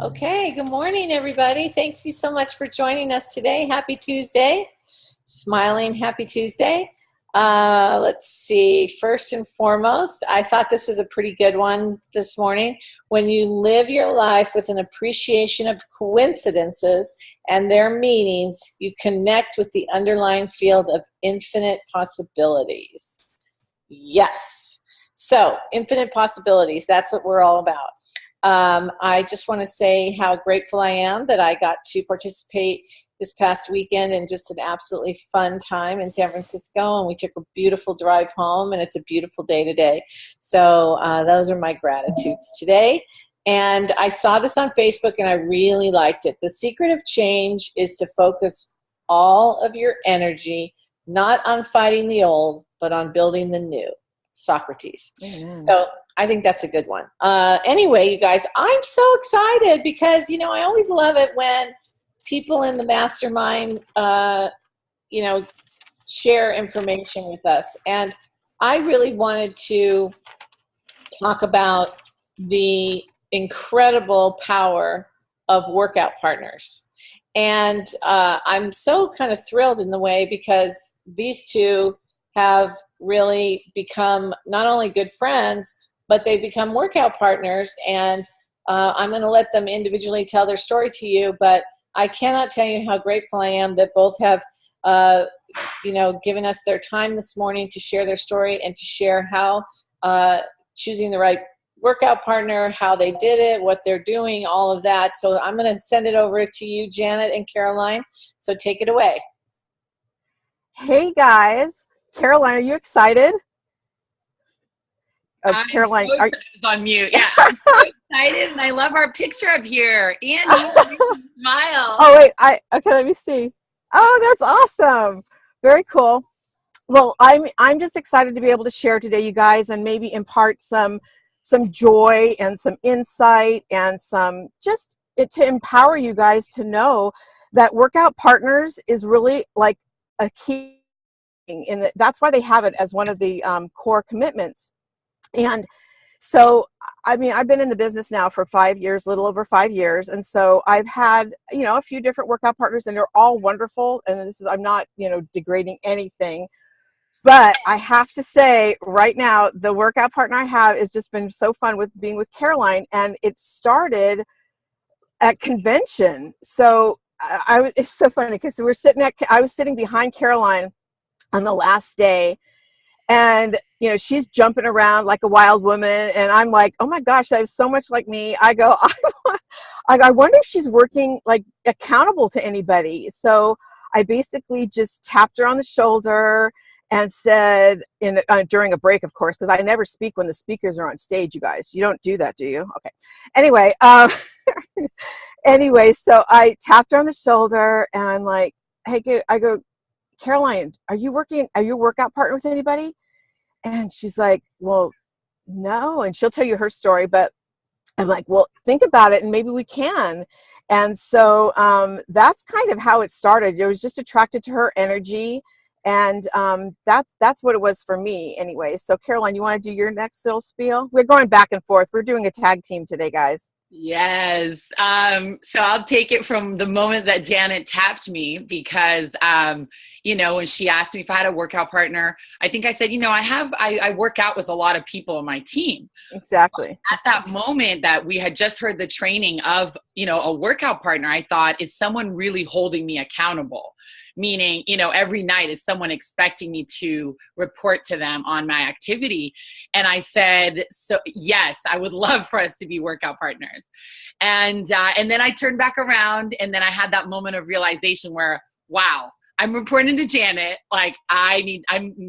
Okay, good morning, everybody. Thank you so much for joining us today. Happy Tuesday. Smiling Happy Tuesday. Let's see. First and foremost, I thought this was a pretty good one this morning. When you live your life with an appreciation of coincidences and their meanings, you connect with the underlying field of infinite possibilities. Yes. So, infinite possibilities, that's what we're all about. I just want to say how grateful I am that I got to participate this past weekend in just an absolutely fun time in San Francisco, and we took a beautiful drive home, and it's a beautiful day today. So those are my gratitudes today. And I saw this on Facebook, and I really liked it. The secret of change is to focus all of your energy not on fighting the old, but on building the new. Socrates. Amen. So I think that's a good one. Anyway, you guys, I'm so excited because, I always love it when people in the mastermind, share information with us. And I really wanted to talk about the incredible power of workout partners. And I'm so kind of thrilled in the way because these two have really become not only good friends, but they become workout partners. And I'm going to let them individually tell their story to you, but I cannot tell you how grateful I am that both have, given us their time this morning to share their story and to share how choosing the right workout partner, how they did it, what they're doing, all of that. So I'm going to send it over to you, Janet and Caroline. So take it away. Hey guys, Caroline, are you excited? I'm Caroline, so excited. It's on mute. Yeah, I'm so excited, and I love our picture up here. And you smile. Oh wait, okay, let me see. Oh, that's awesome. Very cool. Well, I'm just excited to be able to share today, you guys, and maybe impart some joy and some insight and some just to empower you guys to know that workout partners is really like a key in that. That's why they have it as one of the core commitments. And so, I mean, I've been in the business now for 5 years, little over 5 years. And so I've had, a few different workout partners, and they're all wonderful. And I'm not, degrading anything. But I have to say right now, the workout partner I have has just been so fun with being with Caroline. And it started at convention. So it's so funny because I was sitting behind Caroline on the last day. And, she's jumping around like a wild woman. And I'm like, oh my gosh, that is so much like me. I go, I wonder if she's working like accountable to anybody. So I basically just tapped her on the shoulder and said, during a break, of course, because I never speak when the speakers are on stage, you guys. You don't do that, do you? Okay. Anyway, so I tapped her on the shoulder and I'm like, hey, I go, Caroline, are you a workout partner with anybody? And she's like, well, no. And she'll tell you her story, but I'm like, well, think about it and maybe we can. And so that's kind of how it started. I was just attracted to her energy. And that's what it was for me anyway. So Caroline, you want to do your next little spiel? We're going back and forth. We're doing a tag team today, guys. Yes. So I'll take it from the moment that Janet tapped me because, when she asked me if I had a workout partner, I think I said, I work out with a lot of people on my team. Exactly. At that moment that we had just heard the training of, a workout partner, I thought, is someone really holding me accountable? Meaning, every night is someone expecting me to report to them on my activity. And I said, so yes, I would love for us to be workout partners. And then I turned back around and then I had that moment of realization where, wow, I'm reporting to Janet, like I'm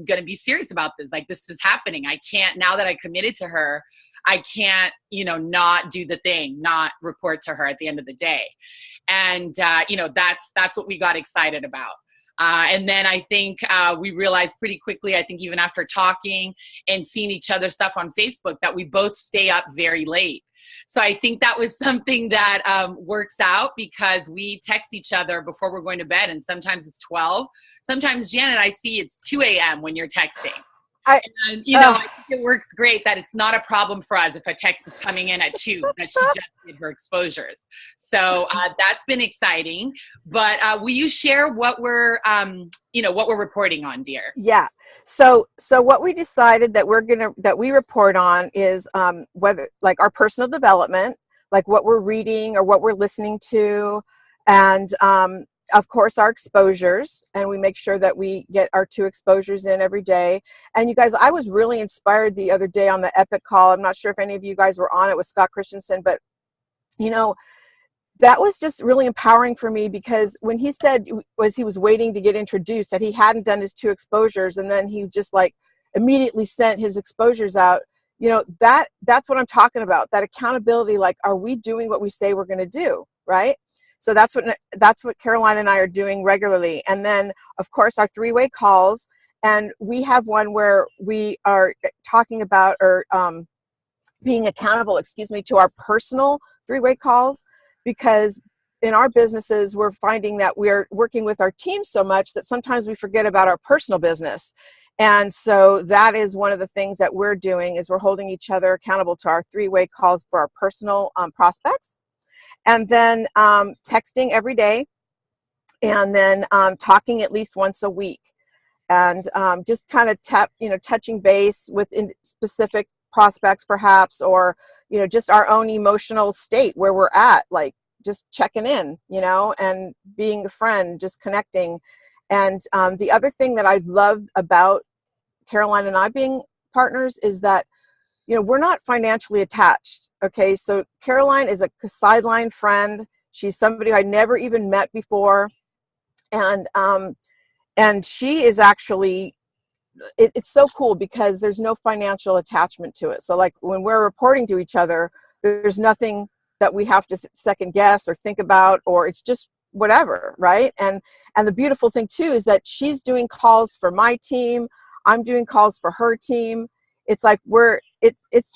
going to be serious about this. Like this is happening. I can't, now that I committed to her, I can't, not do the thing, not report to her at the end of the day. And, that's what we got excited about. And then I think we realized pretty quickly, I think even after talking and seeing each other's stuff on Facebook, that we both stay up very late. So I think that was something that works out because we text each other before we're going to bed, and sometimes it's 12. Sometimes, Janet, I see it's 2 a.m. when you're texting. I, And, you know, I think it works great that it's not a problem for us if a text is coming in at 2 that she just did her exposures. So that's been exciting. But will you share what we're, what we're reporting on, dear? Yeah. So what we decided that we report on is whether like our personal development, like what we're reading or what we're listening to, and of course our exposures, and we make sure that we get our 2 exposures in every day. And you guys, I was really inspired the other day on the Epic call. I'm not sure if any of you guys were on it with Scott Christensen, but you know, that was just really empowering for me, because when he said he was waiting to get introduced, that he hadn't done his 2 exposures, and then he just like immediately sent his exposures out. You know, that's what I'm talking about, that accountability. Like, are we doing what we say we're going to do, right? So that's what Caroline and I are doing regularly. And then of course our 3-way calls, and we have one where we are talking about, or being accountable, to our personal 3-way calls, because in our businesses, we're finding that we're working with our team so much that sometimes we forget about our personal business. And so that is one of the things that we're doing, is we're holding each other accountable to our 3-way calls for our personal prospects, and then texting every day, and then talking at least once a week, and just kind of touching base with specific prospects perhaps, or just our own emotional state, where we're at, like just checking in, and being a friend, just connecting. And the other thing that I love about Caroline and I being partners is that we're not financially attached. Okay, so Caroline is a sideline friend. She's somebody I never even met before, and she is actually, it's so cool because there's no financial attachment to it. So like when we're reporting to each other, there's nothing that we have to second guess or think about, or it's just whatever, right? And the beautiful thing too is that she's doing calls for my team, I'm doing calls for her team. It's like we're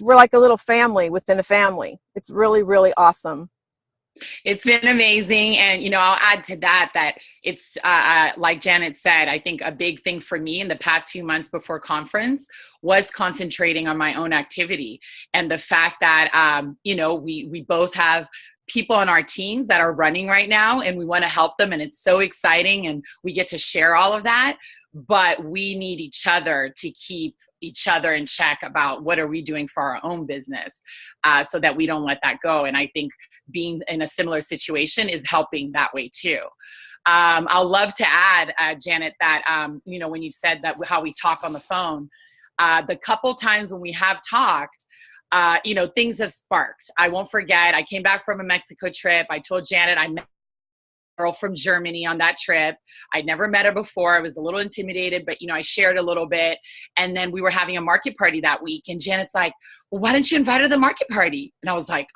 like a little family within a family. It's really, really awesome. It's been amazing. And, I'll add to that it's like Janet said, I think a big thing for me in the past few months before conference was concentrating on my own activity. And the fact that, we both have people on our teams that are running right now, and we want to help them. And it's so exciting. And we get to share all of that. But we need each other to keep each other in check about what are we doing for our own business, so that we don't let that go. And I think being in a similar situation is helping that way too. I'll love to add, Janet, that, when you said that how we talk on the phone, the couple times when we have talked, things have sparked. I won't forget, I came back from a Mexico trip. I told Janet I met a girl from Germany on that trip. I'd never met her before. I was a little intimidated, but, I shared a little bit. And then we were having a market party that week. And Janet's like, well, why don't you invite her to the market party? And I was like,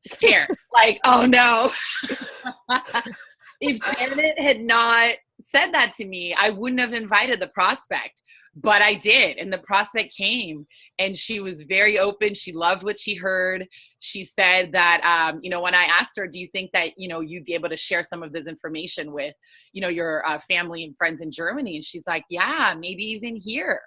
scared, like, oh no. If Janet had not said that to me, I wouldn't have invited the prospect, but I did. And the prospect came, and she was very open. She loved what she heard. She said that, when I asked her, do you think that, you'd be able to share some of this information with, your family and friends in Germany? And she's like, yeah, maybe even here.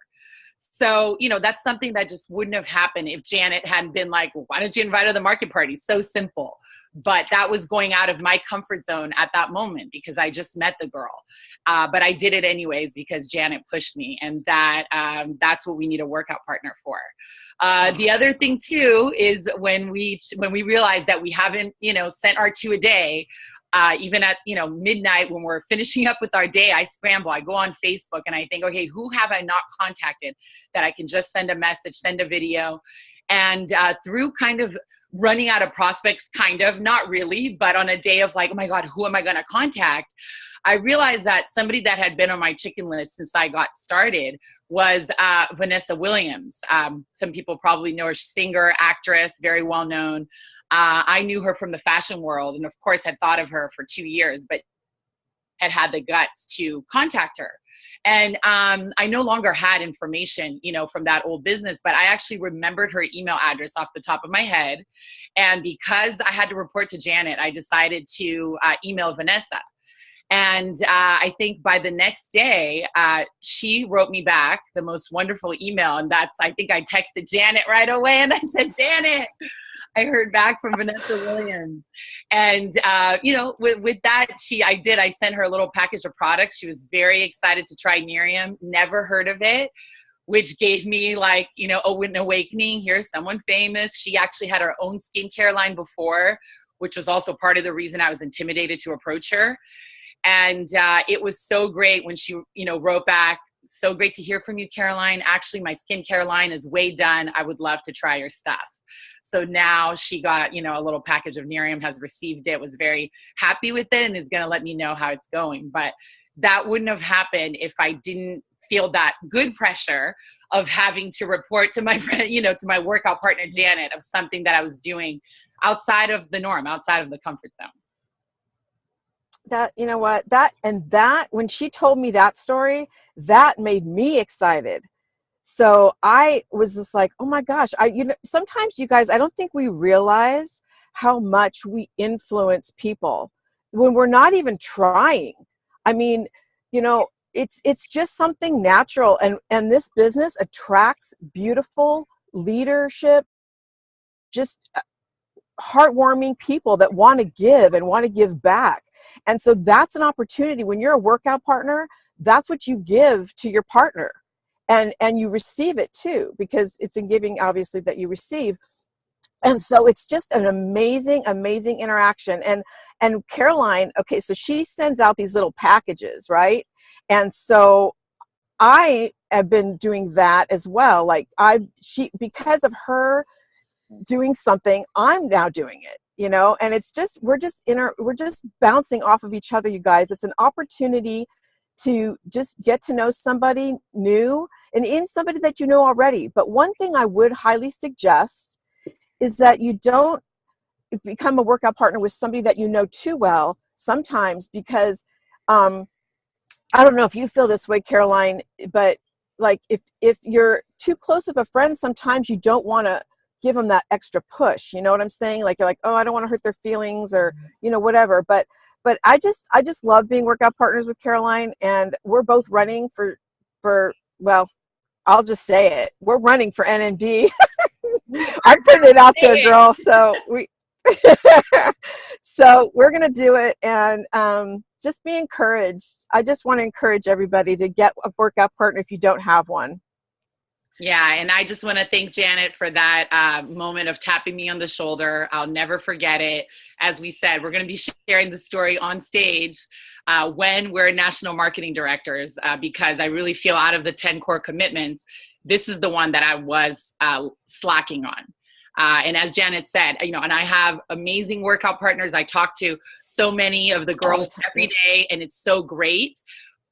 So, that's something that just wouldn't have happened if Janet hadn't been like, well, why don't you invite her to the market party? So simple. But that was going out of my comfort zone at that moment because I just met the girl. But I did it anyways because Janet pushed me, and that's what we need a workout partner for. The other thing too is when we realize that we haven't, sent our 2 a day, even at, midnight when we're finishing up with our day, I scramble, I go on Facebook and I think, okay, who have I not contacted that I can just send a message, send a video. And through kind of running out of prospects, kind of, not really, but on a day of like, oh my God, who am I going to contact? I realized that somebody that had been on my chicken list since I got started was Vanessa Williams. Some people probably know her, singer, actress, very well known. I knew her from the fashion world, and of course had thought of her for 2 years, but had the guts to contact her. And I no longer had information, from that old business, but I actually remembered her email address off the top of my head. And because I had to report to Janet, I decided to email Vanessa. And I think by the next day, she wrote me back the most wonderful email. And I think I texted Janet right away and I said, Janet, I heard back from Vanessa Williams. And, with that, I sent her a little package of products. She was very excited to try Nerium, never heard of it, which gave me an awakening. Here's someone famous. She actually had her own skincare line before, which was also part of the reason I was intimidated to approach her. And it was so great when she, wrote back, so great to hear from you, Caroline. Actually, my skincare line is way done. I would love to try your stuff. So now she got, a little package of Nerium, has received it, was very happy with it, and is going to let me know how it's going. But that wouldn't have happened if I didn't feel that good pressure of having to report to my friend, to my workout partner, Janet, of something that I was doing outside of the norm, outside of the comfort zone. That, when she told me that story, that made me excited. So I was just like, oh my gosh, sometimes you guys, I don't think we realize how much we influence people when we're not even trying. I mean, it's just something natural, and this business attracts beautiful leadership, just heartwarming people that want to give and want to give back. And so that's an opportunity. When you're a workout partner, that's what you give to your partner, and you receive it too, because it's in giving, obviously, that you receive. And so it's just an amazing interaction. And Caroline, okay, so she sends out these little packages, right? And so I have been doing that as well. Like because of her doing something, I'm now doing it, and it's just, we're just bouncing off of each other, you guys. It's an opportunity to just get to know somebody new, and in somebody that you know already. But one thing I would highly suggest is that you don't become a workout partner with somebody that you know too well sometimes, because I don't know if you feel this way, Caroline, but like if you're too close of a friend, sometimes you don't want to give them that extra push. You know what I'm saying? Like, you're like, oh, I don't want to hurt their feelings, or, whatever. But I just love being workout partners with Caroline, and we're both running for, well, I'll just say it. We're running for NMD. I'm putting it out there, girl. So so we're going to do it, and just be encouraged. I just want to encourage everybody to get a workout partner if you don't have one. Yeah, and I just want to thank Janet for that moment of tapping me on the shoulder. I'll never forget it. As we said, we're going to be sharing the story on stage when we're national marketing directors, because I really feel out of the 10 core commitments, this is the one that I was slacking on. And as Janet said, and I have amazing workout partners. I talk to so many of the girls every day, and it's so great.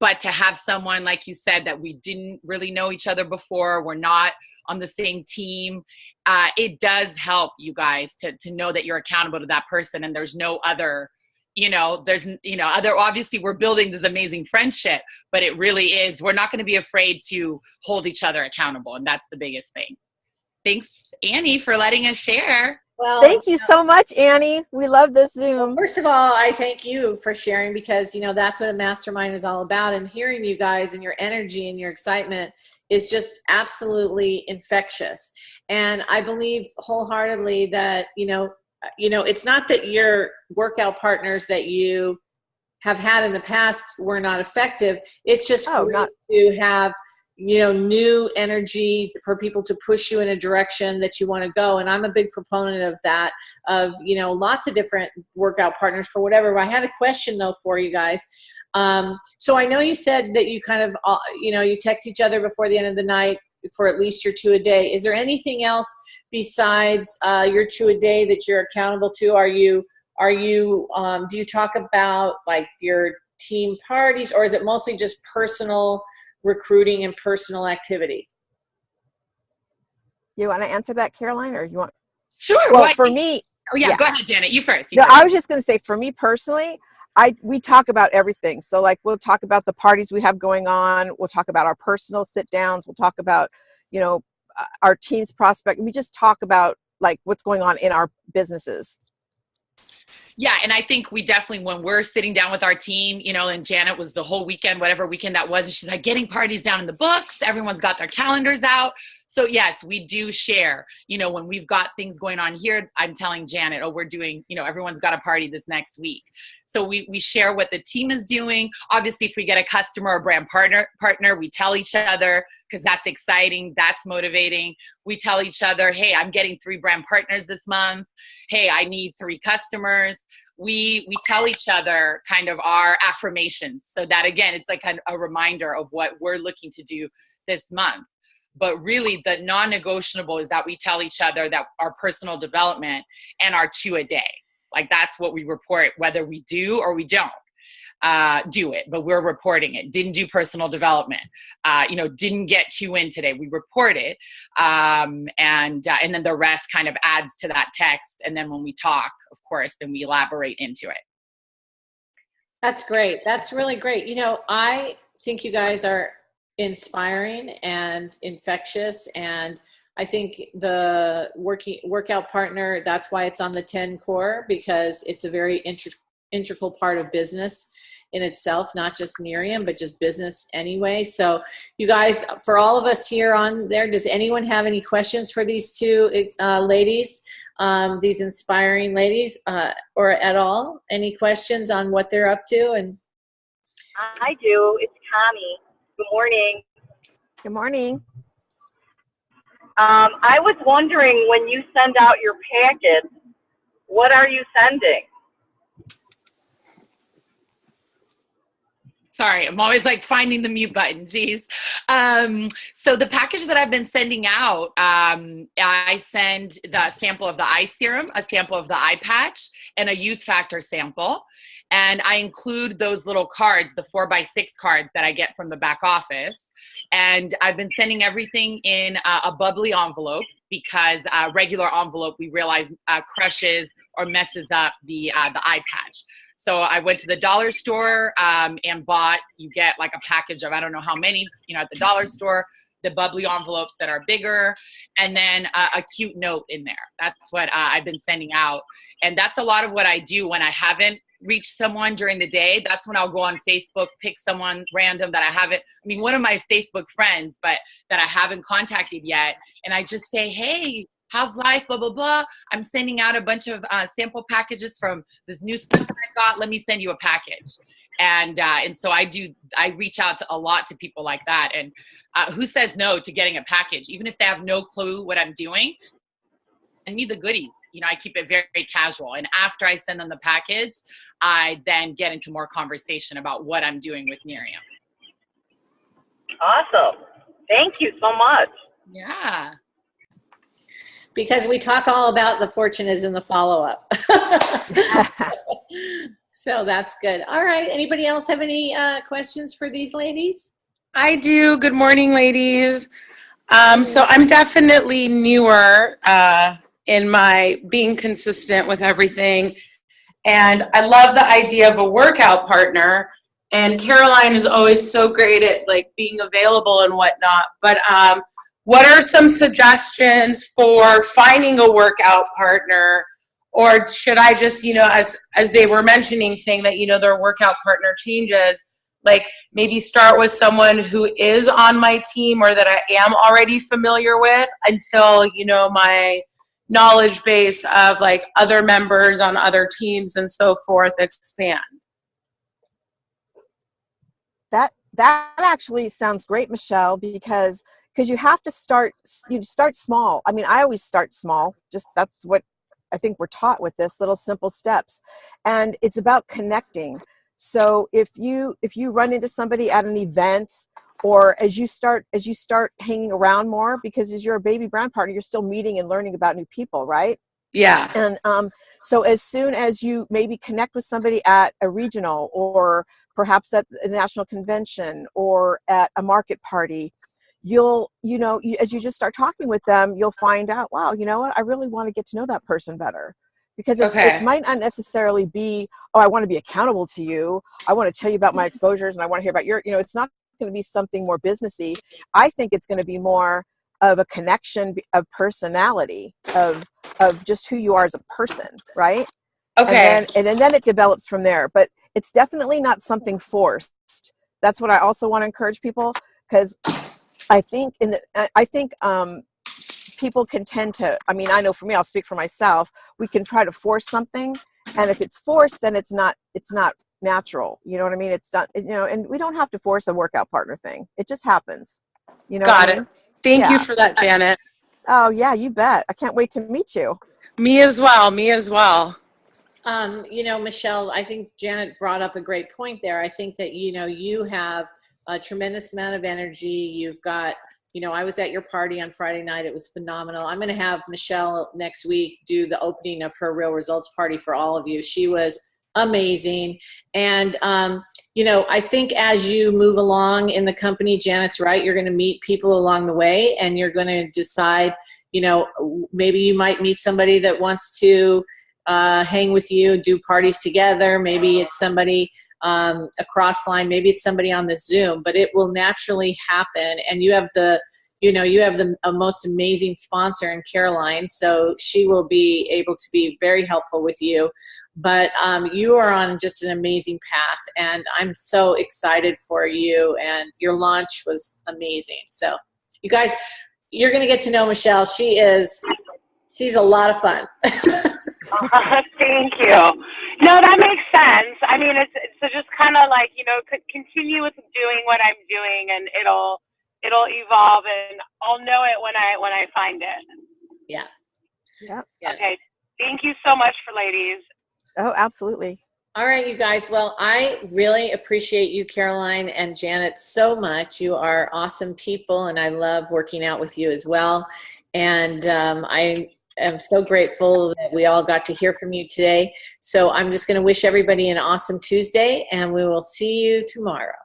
But to have someone, like you said, that we didn't really know each other before, we're not on the same team, it does help you guys to know that you're accountable to that person, and there's no other, obviously we're building this amazing friendship, but it really is, we're not going to be afraid to hold each other accountable, and that's the biggest thing. Thanks, Annie, for letting us share. Well, thank you so much, Annie. We love this Zoom. Well, first of all, I thank you for sharing, because, that's what a mastermind is all about. And hearing you guys and your energy and your excitement is just absolutely infectious. And I believe wholeheartedly that, it's not that your workout partners that you have had in the past were not effective. It's just great to have new energy for people to push you in a direction that you want to go. And I'm a big proponent of that, of, lots of different workout partners for whatever. I had a question though for you guys. So I know you said that you kind of, you text each other before the end of the night for at least your 2 a day. Is there anything else besides your 2 a day that you're accountable to? Do you talk about like your team parties, or is it mostly just personal recruiting and personal activity? You want to answer that, Caroline, or you want? Sure. Well, for me. Oh yeah, go ahead, Janet. You first. I was just going to say, for me personally, we talk about everything. So like, we'll talk about the parties we have going on. We'll talk about our personal sit downs. We'll talk about, our team's prospect. We just talk about like what's going on in our businesses. Yeah, and I think we definitely, when we're sitting down with our team, you know, and Janet was the whole weekend, whatever weekend that was, and she's like getting parties down in the books. Everyone's got their calendars out. So yes, we do share, you know, when we've got things going on here, I'm telling Janet, oh, we're doing, you know, everyone's got a party this next week. So we share what the team is doing. Obviously, if we get a customer or brand partner, we tell each other, because that's exciting. That's motivating. We tell each other, hey, I'm getting 3 brand partners this month. Hey, I need 3 customers. We tell each other kind of our affirmations, so that again, it's like a reminder of what we're looking to do this month. But really the non-negotiable is that we tell each other that our personal development and our 2 a day, like that's what we report, whether we do or we don't do it, but we're reporting it. Didn't do personal development, you know, didn't get 2 in today. We report it. And then the rest kind of adds to that text. And then when we talk, of course, then we elaborate into it. That's great. That's really great. You know, I think you guys are inspiring and infectious. And I think the workout partner, that's why it's on the 10 core, because it's a very integral part of business in itself, not just Miriam, but just business anyway. So you guys, for all of us here on there, does anyone have any questions for these 2 ladies, these inspiring ladies, or at all? Any questions on what they're up to? And I do. It's Connie. Good morning. Good morning. I was wondering, when you send out your packets, what are you sending? Sorry, I'm always like finding the mute button. Geez. So the package that I've been sending out, I send the sample of the eye serum, a sample of the eye patch, and a youth factor sample. And I include those little cards, the 4x6 cards that I get from the back office. And I've been sending everything in a bubbly envelope, because a regular envelope, we realize, crushes or messes up the eye patch. So I went to the dollar store and bought, you get like a package of, I don't know how many, you know, at the dollar store, the bubbly envelopes that are bigger, and then a cute note in there. That's what I've been sending out. And that's a lot of what I do when I haven't reached someone during the day. That's when I'll go on Facebook, pick someone random that I haven't, I mean, one of my Facebook friends, but that I haven't contacted yet. And I just say, hey, how's life, blah, blah, blah. I'm sending out a bunch of sample packages from this new stuff that I got. Let me send you a package. And so I reach out to a lot to people like that. And who says no to getting a package? Even if they have no clue what I'm doing, send me the goodies. You know, I keep it very, very casual. And after I send them the package, I then get into more conversation about what I'm doing with Miriam. Awesome. Thank you so much. Yeah. because we talk all about the fortune is in the follow-up. So that's good. All right. Anybody else have any questions for these ladies? I do. Good morning, ladies. So I'm definitely newer in my being consistent with everything. And I love the idea of a workout partner. And Caroline is always so great at like being available and whatnot. But what are some suggestions for finding a workout partner? Or should I just, you know, as they were mentioning, saying that, you know, their workout partner changes, like maybe start with someone who is on my team or that I am already familiar with until, you know, my knowledge base of like other members on other teams and so forth expand. That actually sounds great, Michelle, because you have to start small. I mean, I always start small. Just that's what I think we're taught with this, little simple steps. And it's about connecting. So if you run into somebody at an event, or as you start hanging around more, because as you're a baby brand partner, you're still meeting and learning about new people, right? Yeah. And so as soon as you maybe connect with somebody at a regional, or perhaps at a national convention, or at a market party, as you just start talking with them, you'll find out, wow, you know what, I really want to get to know that person better. Because it might not necessarily be, oh, I want to be accountable to you. I want to tell you about my exposures and I want to hear about your, it's not going to be something more businessy. I think it's going to be more of a connection of personality, of just who you are as a person, right? Okay. And then it develops from there. But it's definitely not something forced. That's what I also want to encourage people, because I think people can tend to, I mean, I know for me, I'll speak for myself, we can try to force something, and if it's forced, then it's not natural. You know what I mean? It's not, and we don't have to force a workout partner thing. It just happens. You know Got what I it. mean? Thank you Yeah. for that, Janet. Oh yeah, you bet. I can't wait to meet you. Me as well. Me as well. Michelle, I think Janet brought up a great point there. I think that, you have a tremendous amount of energy. You've got, I was at your party on Friday night. It was phenomenal. I'm going to have Michelle next week do the opening of her Real Results party for all of you. She was amazing. And, I think as you move along in the company, Janet's right, you're going to meet people along the way, and you're going to decide, maybe you might meet somebody that wants to hang with you, do parties together. Maybe it's somebody across line, maybe it's somebody on the Zoom, but it will naturally happen. And you have the most amazing sponsor in Caroline, so she will be able to be very helpful with you. But you are on just an amazing path, and I'm so excited for you, and your launch was amazing. So you guys, you're going to get to know Michelle. She's a lot of fun. Thank you. No, that makes sense. I mean, it's just kind of like, continue with doing what I'm doing, and it'll evolve, and I'll know it when I find it. Yeah. Yeah. Okay. Thank you so much, ladies. Oh, absolutely. All right, you guys. Well, I really appreciate you, Caroline and Janet, so much. You are awesome people, and I love working out with you as well. And I am so grateful that we all got to hear from you today. So I'm just going to wish everybody an awesome Tuesday, and we will see you tomorrow.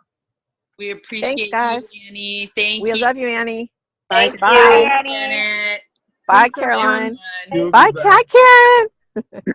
We appreciate guys. you, Annie. Thank We you. love you, Annie. Thank Bye. you, Annie. Janet. Bye, Thanks, Caroline. Everyone. Bye, Cat Karen.